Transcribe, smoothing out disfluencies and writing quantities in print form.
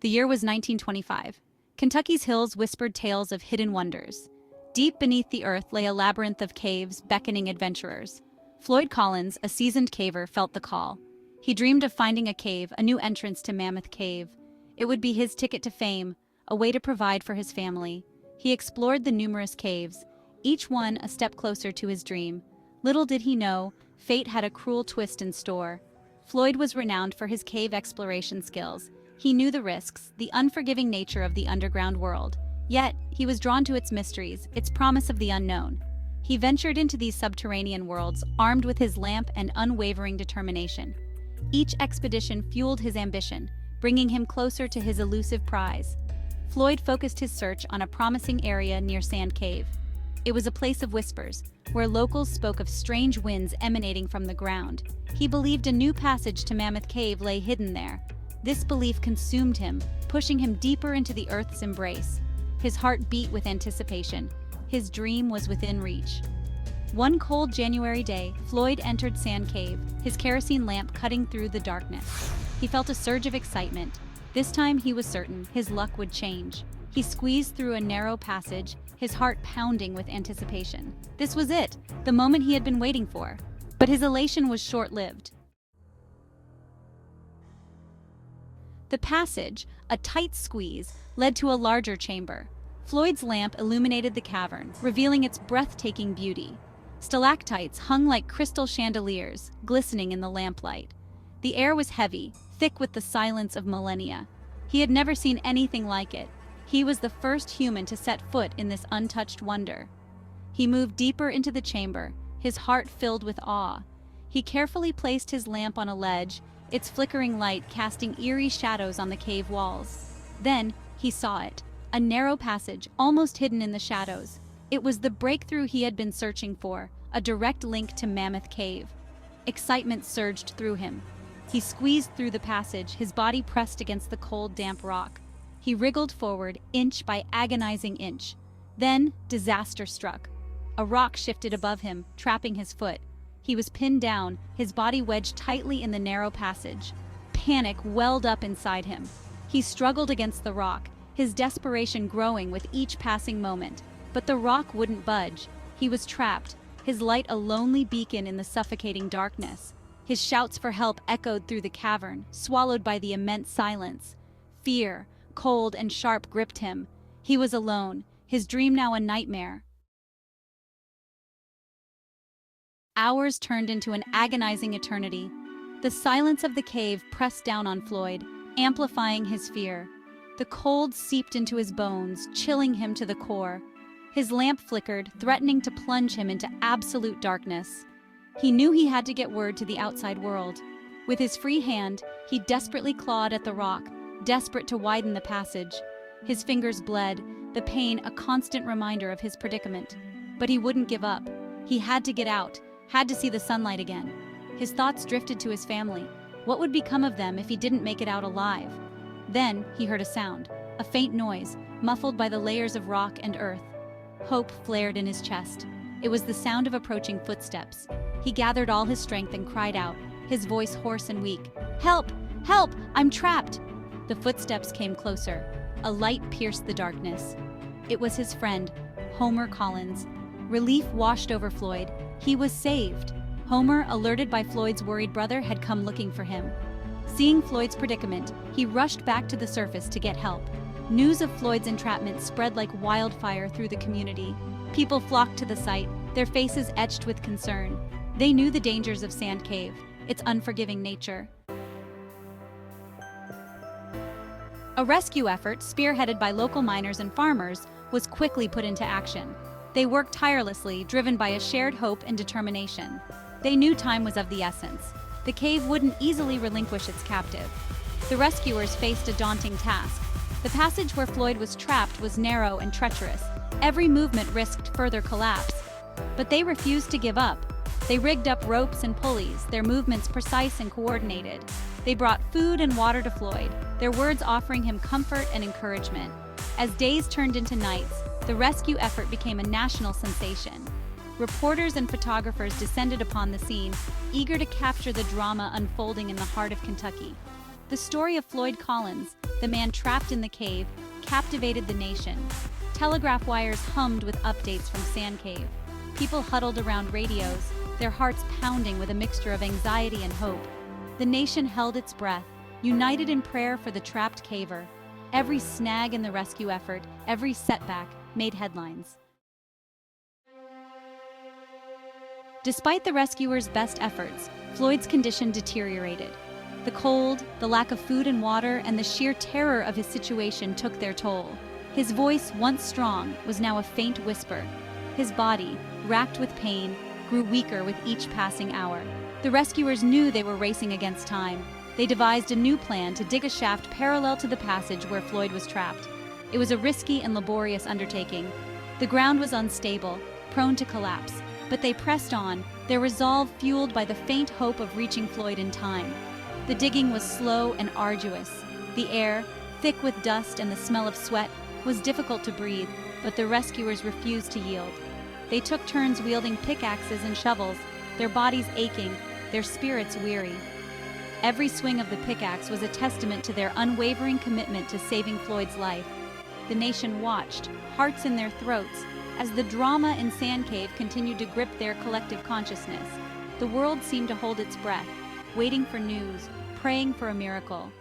The year was 1925. Kentucky's hills whispered tales of hidden wonders. Deep beneath the earth lay a labyrinth of caves beckoning adventurers. Floyd Collins, a seasoned caver, felt the call. He dreamed of finding a cave, a new entrance to Mammoth Cave. It would be his ticket to fame, a way to provide for his family. He explored the numerous caves, each one a step closer to his dream. Little did he know, fate had a cruel twist in store. Floyd was renowned for his cave exploration skills. He knew the risks, the unforgiving nature of the underground world. Yet, he was drawn to its mysteries, its promise of the unknown. He ventured into these subterranean worlds, armed with his lamp and unwavering determination. Each expedition fueled his ambition, bringing him closer to his elusive prize. Floyd focused his search on a promising area near Sand Cave. It was a place of whispers, where locals spoke of strange winds emanating from the ground. He believed a new passage to Mammoth Cave lay hidden there. This belief consumed him, pushing him deeper into the earth's embrace. His heart beat with anticipation. His dream was within reach. One cold January day, Floyd entered Sand Cave, his kerosene lamp cutting through the darkness. He felt a surge of excitement. This time he was certain his luck would change. He squeezed through a narrow passage, his heart pounding with anticipation. This was it, the moment he had been waiting for. But his elation was short-lived. The passage, a tight squeeze, led to a larger chamber. Floyd's lamp illuminated the cavern, revealing its breathtaking beauty. Stalactites hung like crystal chandeliers, glistening in the lamplight. The air was heavy, thick with the silence of millennia. He had never seen anything like it. He was the first human to set foot in this untouched wonder. He moved deeper into the chamber, his heart filled with awe. He carefully placed his lamp on a ledge, its flickering light casting eerie shadows on the cave walls. Then, he saw it, a narrow passage, almost hidden in the shadows. It was the breakthrough he had been searching for, a direct link to Mammoth Cave. Excitement surged through him. He squeezed through the passage, his body pressed against the cold, damp rock. He wriggled forward, inch by agonizing inch. Then, disaster struck. A rock shifted above him, trapping his foot. He was pinned down, his body wedged tightly in the narrow passage. Panic welled up inside him. He struggled against the rock, his desperation growing with each passing moment. But the rock wouldn't budge. He was trapped, his light a lonely beacon in the suffocating darkness. His shouts for help echoed through the cavern, swallowed by the immense silence. Fear, cold and sharp, gripped him. He was alone, his dream now a nightmare. Hours turned into an agonizing eternity. The silence of the cave pressed down on Floyd, amplifying his fear. The cold seeped into his bones, chilling him to the core. His lamp flickered, threatening to plunge him into absolute darkness. He knew he had to get word to the outside world. With his free hand, he desperately clawed at the rock, desperate to widen the passage. His fingers bled, the pain a constant reminder of his predicament. But he wouldn't give up. He had to get out, had to see the sunlight again. His thoughts drifted to his family. What would become of them if he didn't make it out alive? Then he heard a sound, a faint noise, muffled by the layers of rock and earth. Hope flared in his chest. It was the sound of approaching footsteps. He gathered all his strength and cried out, his voice hoarse and weak. "Help! Help! I'm trapped!" The footsteps came closer. A light pierced the darkness. It was his friend, Homer Collins. Relief washed over Floyd. He was saved. Homer, alerted by Floyd's worried brother, had come looking for him. Seeing Floyd's predicament, he rushed back to the surface to get help. News of Floyd's entrapment spread like wildfire through the community. People flocked to the site, their faces etched with concern. They knew the dangers of Sand Cave, its unforgiving nature. A rescue effort, spearheaded by local miners and farmers, was quickly put into action. They worked tirelessly, driven by a shared hope and determination. They knew time was of the essence. The cave wouldn't easily relinquish its captive. The rescuers faced a daunting task. The passage where Floyd was trapped was narrow and treacherous. Every movement risked further collapse. But they refused to give up. They rigged up ropes and pulleys, their movements precise and coordinated. They brought food and water to Floyd, their words offering him comfort and encouragement. As days turned into nights, the rescue effort became a national sensation. Reporters and photographers descended upon the scene, eager to capture the drama unfolding in the heart of Kentucky. The story of Floyd Collins, the man trapped in the cave, captivated the nation. Telegraph wires hummed with updates from Sand Cave. People huddled around radios, their hearts pounding with a mixture of anxiety and hope. The nation held its breath, united in prayer for the trapped caver. Every snag in the rescue effort, every setback, made headlines. Despite the rescuers' best efforts, Floyd's condition deteriorated. The cold, the lack of food and water, and the sheer terror of his situation took their toll. His voice, once strong, was now a faint whisper. His body, racked with pain, grew weaker with each passing hour. The rescuers knew they were racing against time. They devised a new plan to dig a shaft parallel to the passage where Floyd was trapped. It was a risky and laborious undertaking. The ground was unstable, prone to collapse, but they pressed on, their resolve fueled by the faint hope of reaching Floyd in time. The digging was slow and arduous. The air, thick with dust and the smell of sweat, was difficult to breathe, but the rescuers refused to yield. They took turns wielding pickaxes and shovels, their bodies aching, their spirits weary. Every swing of the pickaxe was a testament to their unwavering commitment to saving Floyd's life. The nation watched, hearts in their throats, as the drama in Sand Cave continued to grip their collective consciousness. The world seemed to hold its breath, waiting for news, praying for a miracle.